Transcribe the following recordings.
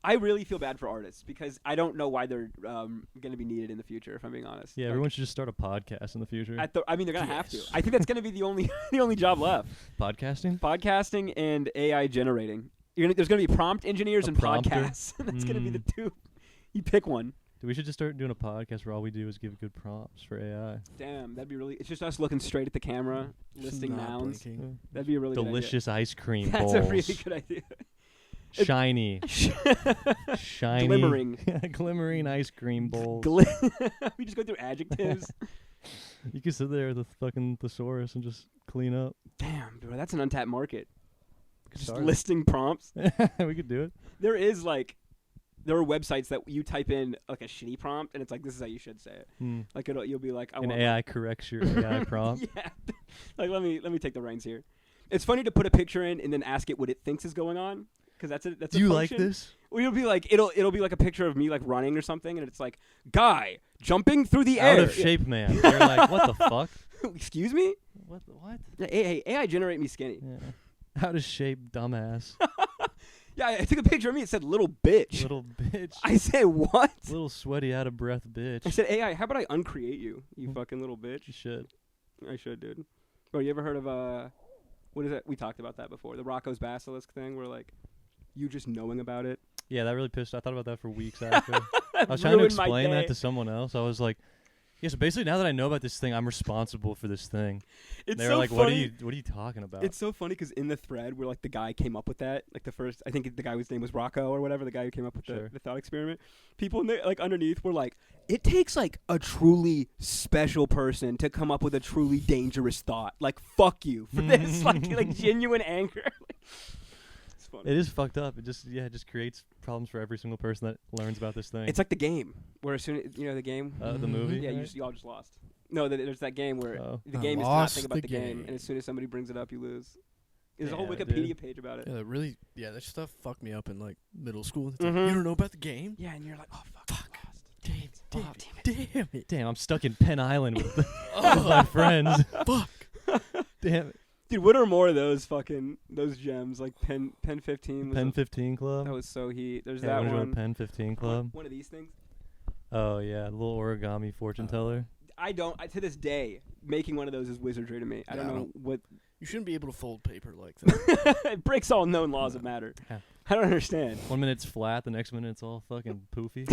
I really feel bad for artists because I don't know why they're going to be needed in the future, if I'm being honest. Yeah, like, everyone should just start a podcast in the future. I mean, they're going to have to. I think that's going to be the only job left. Podcasting and AI generating. There's going to be prompt engineers and prompter. podcasts. That's going to be the two. You pick one. We should just start doing a podcast where all we do is give good prompts for AI. Damn, that'd be really... It's just us looking straight at the camera, listing nouns. Blinking. That'd be a really delicious good idea. ice cream That's bowls. a really good idea. Shiny. Shiny. Glimmering. Glimmering ice cream bowls. We just go through adjectives. You could sit there with a fucking thesaurus and just clean up. Damn, bro, that's an untapped market. Just Start. listing prompts. We could do it. There are websites that you type in like a shitty prompt and it's like, this is how you should say it. Like you'll be like, and AI corrects your AI prompt. Yeah. Like let me take the reins here. It's funny to put a picture in and then ask it what it thinks is going on because that's a Do you function. like this? Well, it'll be like it'll be like a picture of me like running or something and it's like guy jumping through the air. Out of shape, man. You're like, what the fuck? Excuse me? What? Hey, AI generate me skinny. Yeah. Out of shape, dumbass. Yeah, I took a picture of me. It said little bitch. Little bitch. I said what? Little sweaty, out of breath bitch. I said AI. How about I uncreate you? You fucking little bitch. You should. I should, dude. Bro, you ever heard of what is it? We talked about that before. The Rocco's Basilisk thing, where like you just knowing about it. Yeah, that really pissed. I thought about that for weeks after. I was trying to explain that to someone else. I was like, yeah, so basically now that I know about this thing, I'm responsible for this thing. They were like, funny. what are you talking about? It's so funny because in the thread where like the guy came up with that, like the first, I think the guy whose name was Rocco or whatever, the guy who came up with the thought experiment, people in the, like underneath were like, it takes like a truly special person to come up with a truly dangerous thought. Like, fuck you for this, like genuine anger. Funny. It is fucked up. It just creates problems for every single person that learns about this thing. It's like the game where as soon as the game, the movie. Yeah, right? you all just lost. No, there's that game where the game is to lost not think about the game, and as soon as somebody brings it up, you lose. There's a whole Wikipedia page about it. Yeah, that stuff fucked me up in like middle school. It's like, you don't know about the game? Yeah, and you're like, oh fuck. Damn it. Damn, I'm stuck in Penn Island with my friends. Fuck. Damn it. Dude, what are more of those gems like Pen 15? Pen 15 Club. That was so heat. There's that one. Join Pen 15 Club. One of these things. Oh yeah, the little origami fortune teller. To this day, making one of those is wizardry to me. I don't know what. You shouldn't be able to fold paper like that. It breaks all known laws of matter. Yeah. I don't understand. 1 minute it's flat, the next minute it's all fucking poofy.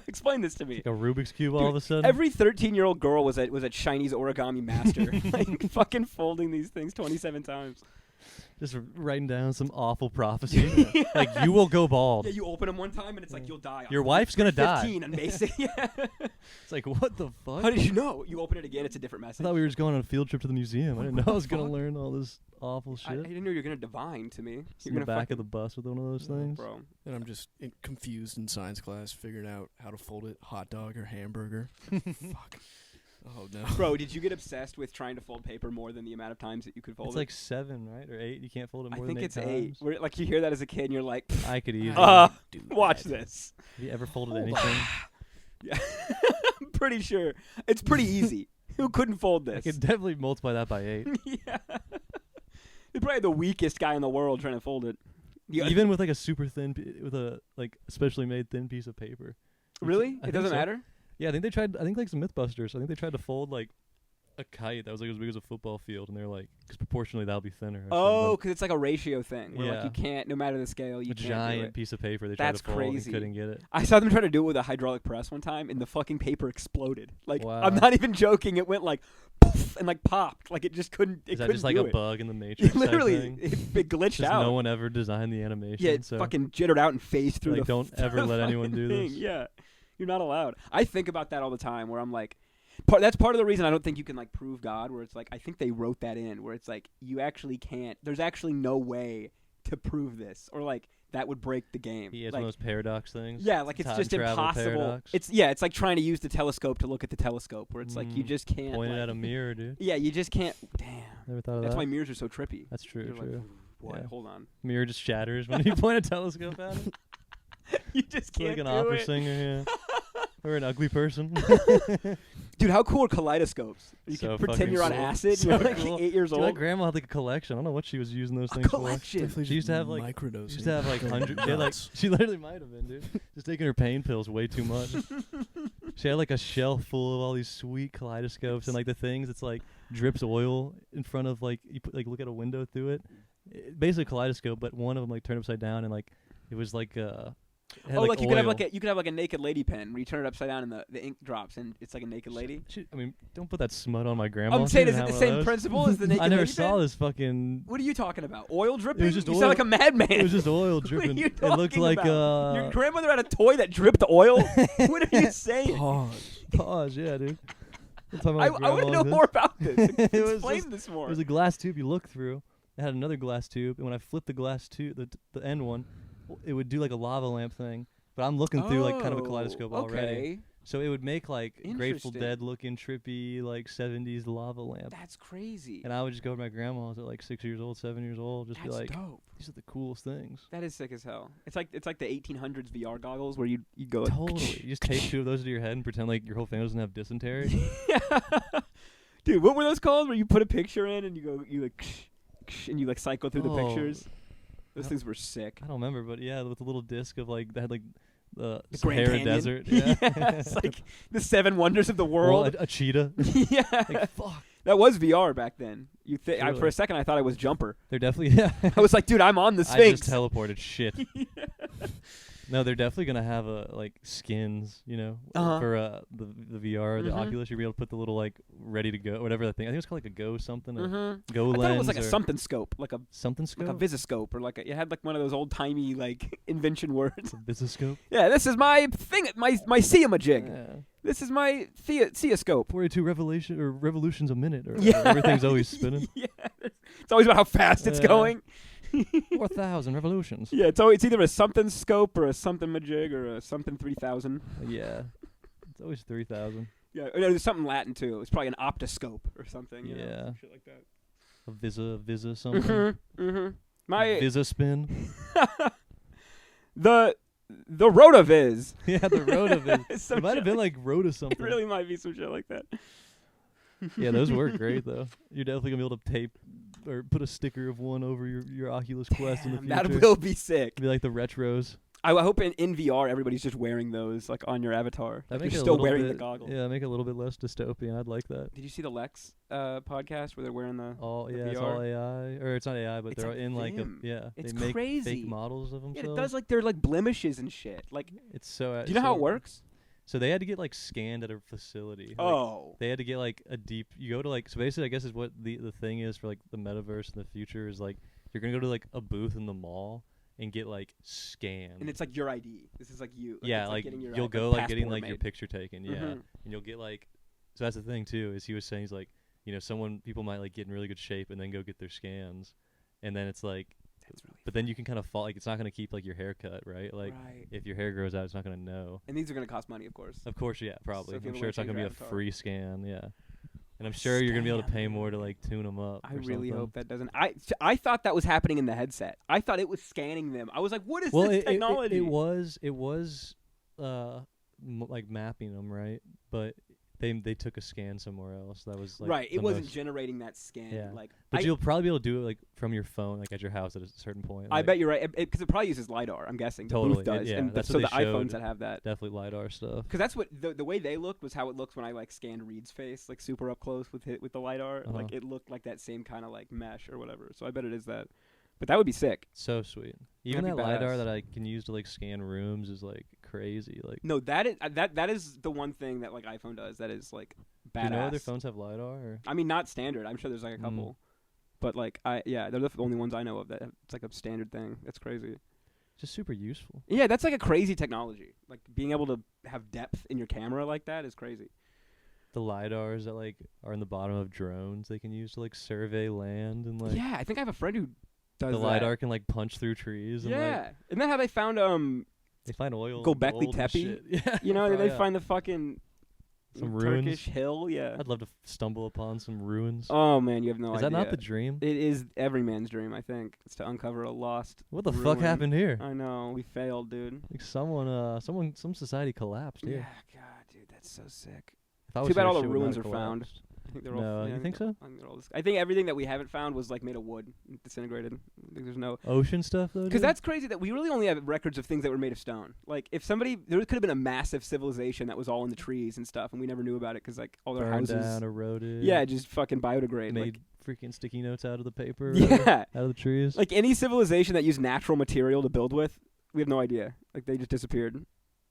Explain this to me. Like a Rubik's Cube all of a sudden. Every 13-year-old girl was at Chinese origami master, like fucking folding these things 27 times. Just writing down some awful prophecy. Yeah. Like, you will go bald. Yeah, you open them one time and it's like, you'll die. Your wife's going to die. 15 and basic. Yeah. It's like, what the fuck? How did you know? You open it again, it's a different message. I thought we were just going on a field trip to the museum. I didn't know I was going to learn all this awful shit. I didn't know you were going to divine to me. You're in the back of the bus with one of those things. Bro. And I'm just confused in science class, figuring out how to fold it, hot dog or hamburger. Fuck. Oh, no. Bro, did you get obsessed with trying to fold paper more than the amount of times that you could fold it? It's like 7, right? Or 8? You can't fold it more than 8 times? I think it's 8. Where, like, you hear that as a kid and you're like, I could easily watch this. Have you ever folded anything? Yeah. I'm pretty sure. It's pretty easy. Who couldn't fold this? I could definitely multiply that by 8. Yeah. You're probably the weakest guy in the world trying to fold it. Even with like a super thin, with a like specially made thin piece of paper. Really? It doesn't matter? Yeah, I think they tried. I think like some Mythbusters. I think they tried to fold like a kite that was like as big as a football field, and they're like, because proportionally that'll be thinner. Oh, because it's like a ratio thing. Where yeah. like you can't, no matter the scale, you a can't giant do it. piece of paper. They tried to fold and couldn't get it. I saw them try to do it with a hydraulic press one time, and the fucking paper exploded. Like, wow. I'm not even joking. It went like poof and like popped. Like it just couldn't. Is that just like a bug in the Matrix? Literally, it glitched out. No one ever designed the animation. Yeah, it fucking jittered out and phased through. Like, don't ever let anyone do this. Yeah, you're not allowed. I think about that all the time. Where I'm like, that's part of the reason I don't think you can like prove God. Where it's like I think they wrote that in. Where it's like you actually can't. There's actually no way to prove this, or like that would break the game. Yeah, it's like, one of those paradox things. Yeah, like it's just impossible. Paradox. It's like trying to use the telescope to look at the telescope, where it's like you just can't point it at a mirror, dude. Yeah, you just can't. Damn. Never thought of That's that. why mirrors are so trippy. That's true. You're true. Like, what? Yeah. Hold on. Mirror just shatters when you point a telescope at it. You just can't. Like an do opera it. singer, yeah. Or an ugly person. Dude, how cool are kaleidoscopes? You So can pretend you're on fucking acid. so You're like cool. 8 years Dude, my old. grandma had like a collection. I don't know what she was using those A things collection. for. She used to have like microdosing. She used to have like hundreds. Yeah, like she literally might have been, dude. Just taking her pain pills way too much. She had like a shelf full of all these sweet kaleidoscopes and like the things that's like drips oil in front of like you put like look at a window through it. Basically a kaleidoscope, but one of them like turned upside down and like it was like Oh, like you could have like a naked lady pen where you turn it upside down and the ink drops and it's like a naked lady. I mean, don't put that smut on my grandma. I'm saying, is it the same principle as the naked lady I never pen? saw this fucking. What are you talking about? Oil dripping? It was just you oil. sound like a madman. It was just oil dripping. What are you It looked talking like about? Your grandmother had a toy that dripped oil? What are you saying? Pause, yeah, dude. I want to know more about this. Explain this more. It was a glass tube you look through. It had another glass tube, and when I flipped the glass tube, the end one, it would do like a lava lamp thing. But I'm looking through like kind of a kaleidoscope already. So it would make like Grateful Dead looking trippy like 70s lava lamp. That's crazy. And I would just go to my grandma's at like 6 years old, 7 years old, just be like, dope. These are the coolest things. That is sick as hell. It's like the 1800s VR goggles where you go totally. You just tape 2 of those to your head and pretend like your whole family doesn't have dysentery. Dude, what were those called? Where you put a picture in and you like and you like cycle through the pictures. Those things were sick. I don't remember, but yeah, with a little disc of like that had like the Grand Sahara Canyon? Desert. Yeah, it's like the 7 wonders of the world. A cheetah. Yeah, like, fuck. That was VR back then. Really? For a second I thought I was Jumper. They're definitely I was like, dude, I'm on the Sphinx. I just teleported shit. No, they're definitely gonna have like skins, you know, for the VR, the Oculus. You'll be able to put the little like ready to go, whatever that thing. I think it's called like a Go something, or Go Lens. I thought it was like a something scope, like a something scope, like a visiscope, or like it had like one of those old timey like invention words. Visiscope. Yeah, this is my thing, my Siamajig. Yeah. This is my Theoscope. 42 revolutions a minute, or everything's always spinning. Yeah, it's always about how fast it's going. 4,000 revolutions. Yeah, it's either a something scope or a something majig or a something 3,000. Yeah, it's always 3,000. Yeah, there's something Latin too. It's probably an optoscope or something. You know, shit like that. A visa something. My visa spin. the Rotaviz. Yeah, the Rotaviz. It might have been like Rota something. It really might be some shit like that. Yeah, those work great though. You're definitely gonna be able to tape or put a sticker of one over your Oculus Quest in the future. That will be sick. It'll be like the retros. I hope in VR everybody's just wearing those like on your avatar. That like you're still wearing the goggles. Yeah, make it a little bit less dystopian. I'd like that. Did you see the Lex podcast where they're wearing the VR? It's all AI, or it's not AI, but they're in like it's they make crazy. fake models of themselves. Yeah, it does like they're like blemishes and shit. Like it's so. Do you know how it works? So they had to get like scanned at a facility. Oh. They had to get like a deep. You go to like so basically I guess is what the thing is for like the metaverse in the future is like you're gonna go to like a booth in the mall and get like scanned. And it's like your ID. This is like you. Yeah, it's like your you'll go like getting like your picture taken. Yeah, and you'll get like. So that's the thing too is he was saying he's like people might like get in really good shape and then go get their scans, and then it's like. But then you can kind of fall, like, it's not going to keep, like, your hair cut, right? Like, if your hair grows out, it's not going to know. And these are going to cost money, of course. Of course, yeah, probably. So I'm sure it's not going to be a free scan, yeah. And I'm sure you're going to be able to pay more to, like, tune them up. I really hope that doesn't. I thought that was happening in the headset. I thought it was scanning them. I was like, what is this technology? It was, like, mapping them, right? But... They took a scan somewhere else. That was like right. It wasn't generating that scan. Yeah. Like, but you'll probably be able to do it like from your phone, like at your house at a certain point. I bet you're right because it probably uses LiDAR. I'm guessing. Totally. The booth does. Yeah. And that's so the iPhones that have that definitely LiDAR stuff. Because that's what the way they looked was how it looks when I like scanned Reed's face like super up close with the LiDAR. Like it looked like that same kind of like mesh or whatever. So I bet it is that. But that would be sick. So sweet. Even that LiDAR that I can use to like scan rooms is like crazy. Like no, that is the one thing that like iPhone does. That is like badass. Do you know other phones have LiDAR? Or? I mean, not standard. I'm sure there's like a couple, but like they're the only ones I know of that it's like a standard thing. That's crazy. Just super useful. Yeah, that's like a crazy technology. Like being able to have depth in your camera like that is crazy. The LiDARs that like are in the bottom of drones they can use to like survey land and like. Yeah, I think I have a friend who. Does the LiDAR can like punch through trees. And yeah, isn't that how they found They find oil. Göbekli Tepe. Yeah, you know, they find the fucking some Turkish ruins. hill. Yeah, I'd love to stumble upon some ruins. Oh man, you have no idea. Is that not the dream? It is every man's dream. I think it's to uncover a lost. What the ruin. fuck happened here? I know we failed, dude. Like some society collapsed here. Yeah, God, dude, that's so sick. If thought Too bad all the shit would not ruins have are found. collapsed. I think they're all. No, yeah, you think so? I think everything that we haven't found was like made of wood, and disintegrated. I think there's no. Ocean stuff though. Because that's crazy that we really only have records of things that were made of stone. Like if there could have been a massive civilization that was all in the trees and stuff, and we never knew about it because like all their burned houses. down, eroded. Yeah, just fucking biodegrade. Made freaking sticky notes out of the paper. Yeah, out of the trees. like any civilization that used natural material to build with, we have no idea. Like they just disappeared,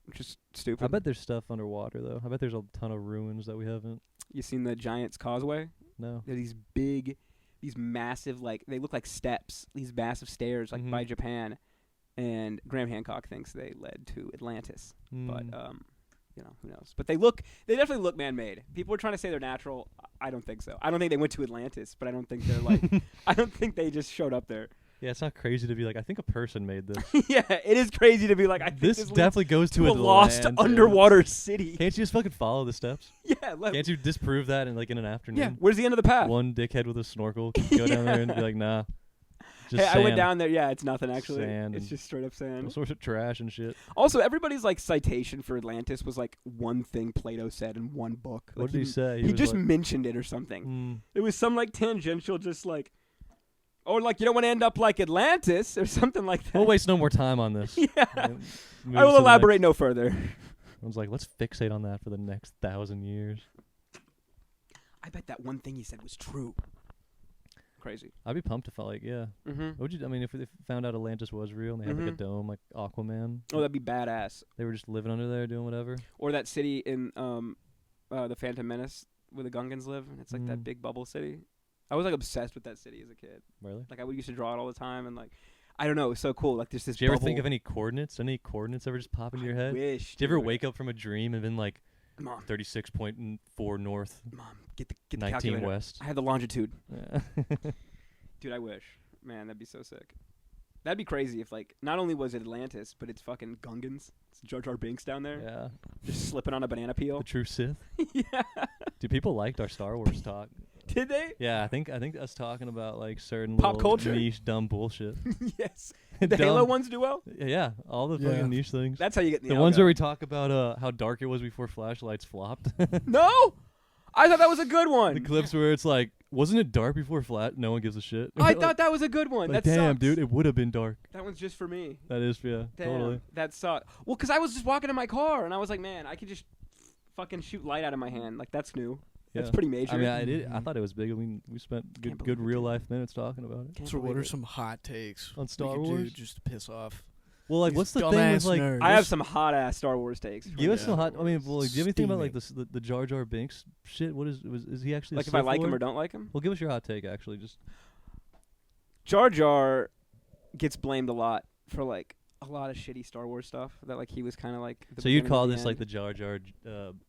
which is stupid. I bet there's stuff underwater though. I bet there's a ton of ruins that we haven't. You seen the Giant's Causeway? No. They're these massive, like, they look like steps, these massive stairs, like, by Japan. And Graham Hancock thinks they led to Atlantis. But, who knows? But they definitely look man-made. People are trying to say they're natural. I don't think so. I don't think they went to Atlantis, but I don't think they're, like, I don't think they just showed up there. Yeah, it's not crazy to be like, I think a person made this. Yeah, it is crazy to be like, I think this definitely goes to a lost underwater city. Can't you just fucking follow the steps? Yeah. Can't you disprove that in an afternoon? Yeah, where's the end of the path? One dickhead with a snorkel can go down there and be like, nah. Just hey, sand. I went down there. Yeah, it's nothing actually. Sand it's just straight up sand. All sorts of trash and shit. Also, everybody's like citation for Atlantis was like one thing Plato said in one book. What like, did he say? He just mentioned it or something. It was some like tangential, just like, or like you don't want to end up like Atlantis or something like that. We'll waste no more time on this. Yeah, I will elaborate no further. Everyone's like, let's fixate on that for the next 1,000 years. I bet that one thing he said was true. Crazy. I'd be pumped if would you? I mean, if they found out Atlantis was real and they had like a dome like Aquaman. Oh, that'd be badass. They were just living under there doing whatever. Or that city in the Phantom Menace where the Gungans live, and it's like that big bubble city. I was like obsessed with that city as a kid. Really? Like I used to draw it all the time, and like I don't know, it was so cool. Like there's this. Did you ever think of any coordinates? Any coordinates ever just pop into your head? Wish. Did you ever wake up from a dream and been like, Mom, 36.4 north, Mom, get the 19 calculator. west? I have the longitude. Yeah. Dude, I wish. Man, that'd be so sick. That'd be crazy if like not only was it Atlantis, but it's fucking Gungans. It's Jar Jar Binks down there. Yeah. Just slipping on a banana peel. The true Sith. Yeah. Dude, people liked our Star Wars talk. Did they? Yeah, I think us talking about like certain pop little culture, niche dumb bullshit. Yes. The Halo ones do well. Yeah, all the fucking niche things. That's how you get the ones where we talk about how dark it was before flashlights flopped. No, I thought that was a good one. The clips where it's like, wasn't it dark before flat? No one gives a shit. I thought that was a good one. Like, that damn, sucks. dude, it would have been dark. That one's just for me. That is, yeah, Damn, totally. that sucked. Well, because I was just walking in my car and I was like, man, I could just fucking shoot light out of my hand. Like that's new. Yeah. That's pretty major. I mean, I thought it was big. I mean, we spent good real life minutes talking about it. So what are some hot takes on Star we could Wars do just to piss off? Well, like, these what's the thing with like? nerds? I have some hot ass Star Wars takes. Give us some hot. I mean, well, like, do you have anything about like Steaming. the Jar Jar Binks shit? What is he actually? Like a if I Sith like Lord? him or don't like him? Well, give us your hot take. Actually, just Jar Jar gets blamed a lot for like a lot of shitty Star Wars stuff. That like he was kind of like. So you'd call this like the Jar Jar,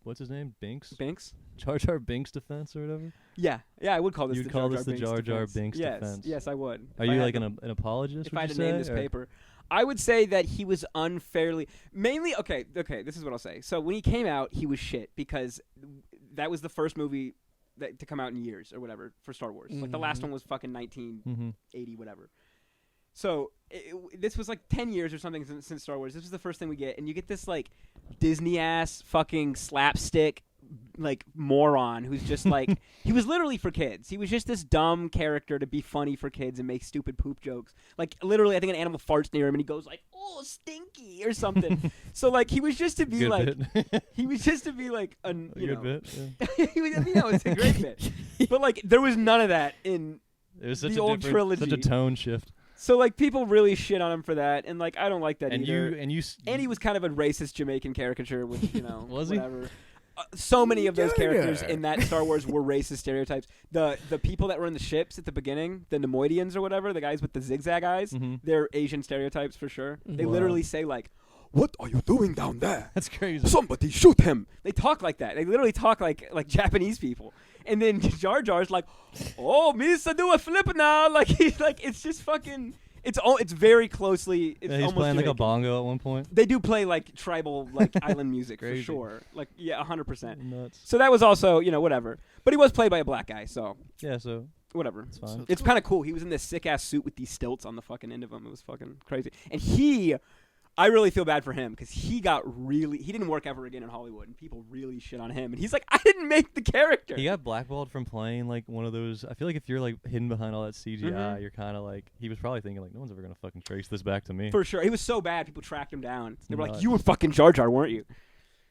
what's his name? Binks. Binks? Jar Jar Binks defense or whatever. Yeah, I would call this. You'd the call Jar this Jar the Binks Jar Jar defense. Binks yes, defense. Yes, I would. Are you like an apologist? If I had to say, name this paper, I would say that he was unfairly. Mainly, okay. This is what I'll say. So when he came out, he was shit because that was the first movie to come out in years or whatever for Star Wars. Like the last one was fucking 1980 whatever. So this was like 10 years or something since Star Wars. This was the first thing we get, and you get this like Disney ass fucking slapstick like moron who's just like he was literally for kids. He was just this dumb character to be funny for kids and make stupid poop jokes. Like literally, I think an animal farts near him and he goes like, "Oh, stinky" or something. So like he was just to be good like bit. he was just to be like a good bit. Yeah. It's a great bit. But like there was none of that in It was such the old trilogy. such a tone shift. So like people really shit on him for that, and like I don't like that And either. and he was kind of a racist Jamaican caricature, which Was whatever. So many of those Yeah. characters in that Star Wars were racist stereotypes. The people that were in the ships at the beginning, the Nemoidians or whatever, the guys with the zigzag eyes, they're Asian stereotypes for sure. They literally say like, "What are you doing down there? That's crazy. Somebody shoot him!" They talk like that. They literally talk like Japanese people. And then Jar Jar's like, "Oh, Misa, do a flip now!" Like he's like, it's just fucking. It's very closely. It's Yeah, he's almost playing like a Jamaican. bongo at one point. They do play like tribal like island music for Crazy. sure. Like 100%. Nuts. So that was also whatever. But he was played by a black guy, so Yeah, so whatever. it's fine. It's kind of cool. He was in this sick ass suit with these stilts on the fucking end of him. It was fucking crazy. And he, I really feel bad for him because he didn't work ever again in Hollywood, and people really shit on him. And he's like, I didn't make the character. He got blackballed from playing like one of those. I feel like if you're like hidden behind all that CGI, you're kind of like, he was probably thinking like, no one's ever gonna fucking trace this back to me. For sure, he was so bad. People tracked him down. They were like, you were fucking Jar Jar, weren't you?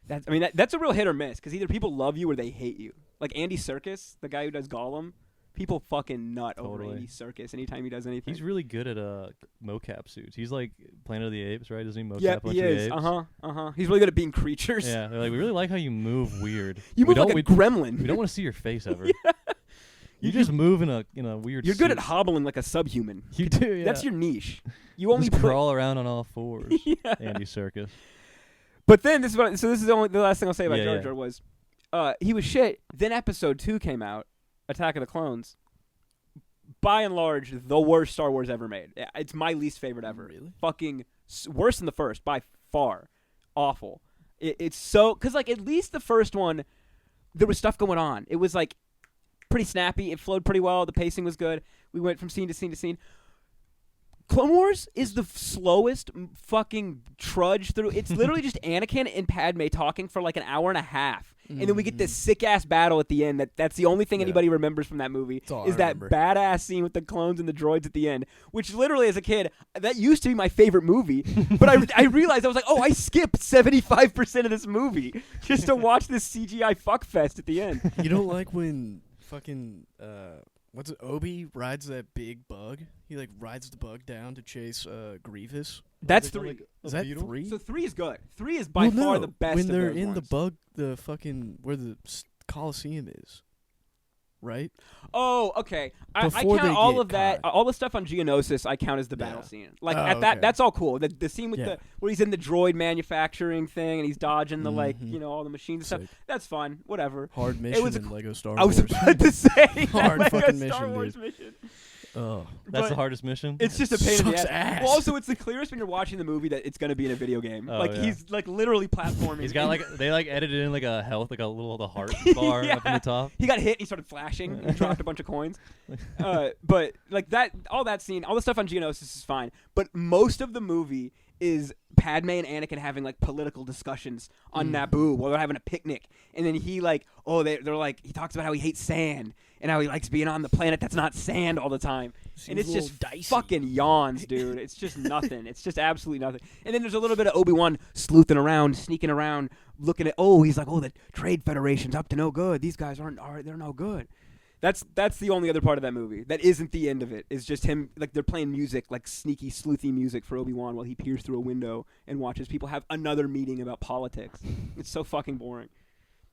That's a real hit or miss because either people love you or they hate you. Like Andy Serkis, the guy who does Gollum. People fucking nut over Andy Serkis anytime he does anything. He's really good at mocap suits. He's like Planet of the Apes, right? Doesn't he mocap a bunch he of the is. apes? He's really good at being creatures. Yeah, they're like, we really like how you move weird. You move like a gremlin. We don't want to see your face ever. You just move in a weird You're suit. good at hobbling like a subhuman. You do, yeah. That's your niche. You only crawl around on all fours. Yeah. Andy Serkis. But then this is the last thing I'll say about Jar Jar was he was shit. Then episode 2 came out, Attack of the Clones. By and large, the worst Star Wars ever made. It's my least favorite ever. Really? Fucking worse than the first by far. Awful. It's so because like at least the first one, there was stuff going on. It was like pretty snappy. It flowed pretty well. The pacing was good. We went from scene to scene to scene. Clone Wars is the slowest fucking trudge through. It's literally just Anakin and Padme talking for like an hour and a half. And then we get this sick-ass battle at the end. That's the only thing anybody remembers from that movie is that badass scene with the clones and the droids at the end, which literally as a kid, that used to be my favorite movie. But I realized, I was like, oh, I skipped 75% of this movie just to watch this CGI fuckfest at the end. You don't like when fucking... what's it? Obi rides that big bug. He like rides the bug down to chase Grievous. That's 3. Like, is that 3? So 3 is good. 3 is by far the best. When they're in ones. the bug, the fucking where the Coliseum is, right? Oh, okay. I Before count they all get of that. caught. All the stuff on Geonosis. I count as the battle scene. Like at that, okay. that's all cool. The scene with the where he's in the droid manufacturing thing and he's dodging the like all the machines and stuff. That's fun. Whatever. Hard mission in Lego Star Wars. I was about to say hard Lego fucking Star mission, Wars dude. mission. Oh, that's the hardest mission. It's just a pain in the Sucks ass. ass. Well, also it's the clearest when you're watching the movie that it's going to be in a video game. Oh, like he's like literally platforming. He's got like they like edited in like a health, like a little the heart bar up in the top. He got hit. And he started flashing. And he dropped a bunch of coins. But like that, all that scene, all the stuff on Geonosis is fine. But most of the movie is Padme and Anakin having like political discussions on Naboo while they're having a picnic, and then he like, they're like, he talks about how he hates sand and how he likes being on the planet that's not sand all the time. And it's just dicey. fucking yawns, dude. It's just nothing. It's just absolutely nothing. And then there's a little bit of Obi-Wan sleuthing around, sneaking around, looking at, he's like, the Trade Federation's up to no good. These guys they're no good. That's the only other part of that movie. That isn't the end of it. It's just him, like they're playing music, like sneaky, sleuthy music for Obi-Wan while he peers through a window and watches people have another meeting about politics. It's so fucking boring.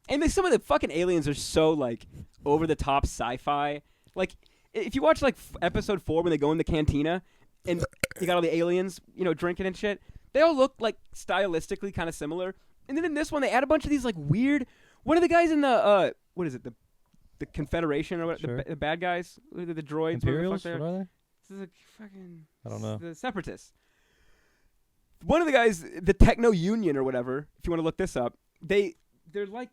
And some of the fucking aliens are so like over-the-top sci-fi. Like, if you watch like episode 4 when they go in the cantina and you got all the aliens, drinking and shit, they all look like stylistically kind of similar. And then in this one, they add a bunch of these like weird. One of the guys in the what is it, the Confederation or what? Sure. The bad guys, the droids, Imperials? what What are they? This is a fucking. I don't know. The Separatists. One of the guys, the Techno Union or whatever. If you want to look this up, they're like.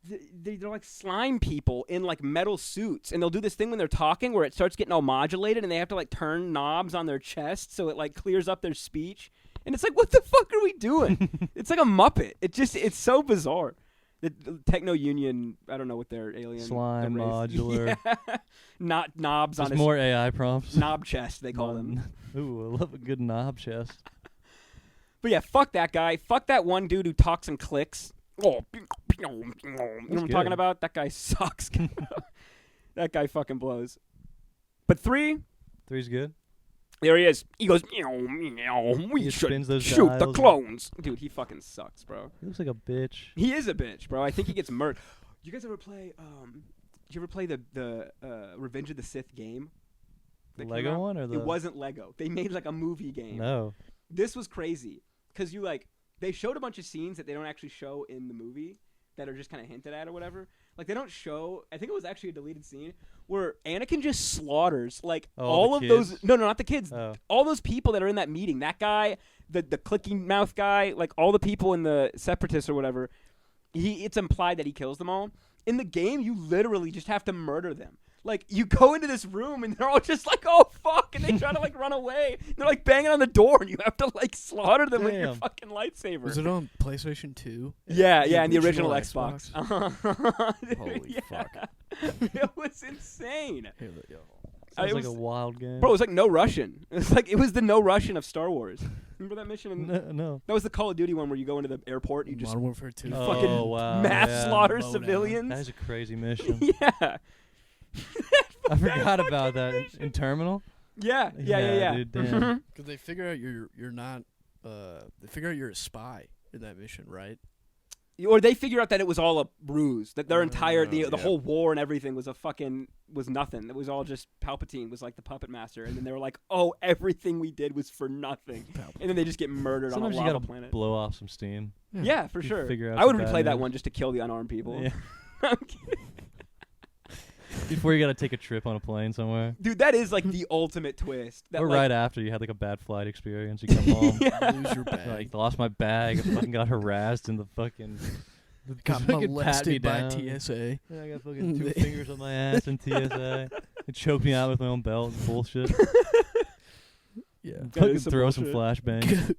They're like slime people in like metal suits, and they'll do this thing when they're talking where it starts getting all modulated, and they have to like turn knobs on their chest so it like clears up their speech. And it's like, what the fuck are we doing? It's like a Muppet. It's so bizarre. The Techno Union, I don't know what their alien slime modular, not knobs on his more AI prompts. Knob chest they call them. Ooh, I love a good knob chest. But yeah, fuck that guy. Fuck that one dude who talks and clicks. You know what I'm talking about? That guy sucks. That guy fucking blows. But 3's good. There he is. He goes, we should shoot the clones. Dude, he fucking sucks, bro. He looks like a bitch. He is a bitch, bro. I think he gets murdered. You guys ever play, did you ever play the Revenge of the Sith game? The Lego one? Or It wasn't Lego. They made like a movie game. No. This was crazy. Because they showed a bunch of scenes that they don't actually show in the movie that are just kind of hinted at or whatever. Like, they don't show... I think it was actually a deleted scene where Anakin just slaughters, like, all of those... No, not the kids. Oh. All those people that are in that meeting. That guy, the clicking mouth guy, like, all the people in the Separatists or whatever. It's implied that he kills them all. In the game, you literally just have to murder them. like you go into this room and they're all just like, oh fuck, and they try to like run away. They're like banging on the door, and you have to like slaughter them with your fucking lightsaber. Was it on PlayStation 2? Yeah, and the original Xbox. Holy fuck! It was insane. Sounds like a wild game. Bro, it was like no Russian. It was the no Russian of Star Wars. Remember that mission? No. That was the Call of Duty one where you go into the airport and you just Modern Warfare 2. fucking mass slaughter civilians. That is a crazy mission. Yeah. I forgot about that in Terminal. Yeah. Dude, damn. Because they figure out you're not. They figure out you're a spy in that mission, right? Or they figure out that it was all a ruse. That their entire the yeah. whole war and everything was was nothing. It was all just Palpatine was like the puppet master, and then they were like, "Oh, everything we did was for nothing." And then they just get murdered Sometimes on a you lava gotta planet. blow off some steam. Yeah, for You sure. figure out I would some replay bad that news. one just to kill the unarmed people. Yeah. I'm kidding. Before you gotta take a trip on a plane somewhere. Dude, that is like the ultimate twist. That, Or like, right after you had like a bad flight experience, you come home. Yeah. Lose your bag. Like lost my bag, I fucking got harassed in the fucking Got fucking pat me molested by down. TSA. Yeah, I got fucking 2 fingers on my ass in TSA. They choked me out with my own belt. Bullshit. Yeah. That Fucking is some throw some bullshit. flashbangs.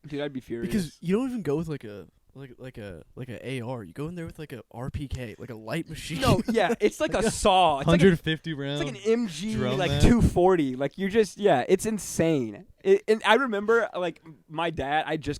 Dude, I'd be furious. Because you don't even go with like a AR. You go in there with like a RPK, like a light machine. No, yeah, it's like a saw. It's 150 rounds. like an MG, drum like man. 240. Like you're just, yeah, it's insane. And I remember, like my dad. I just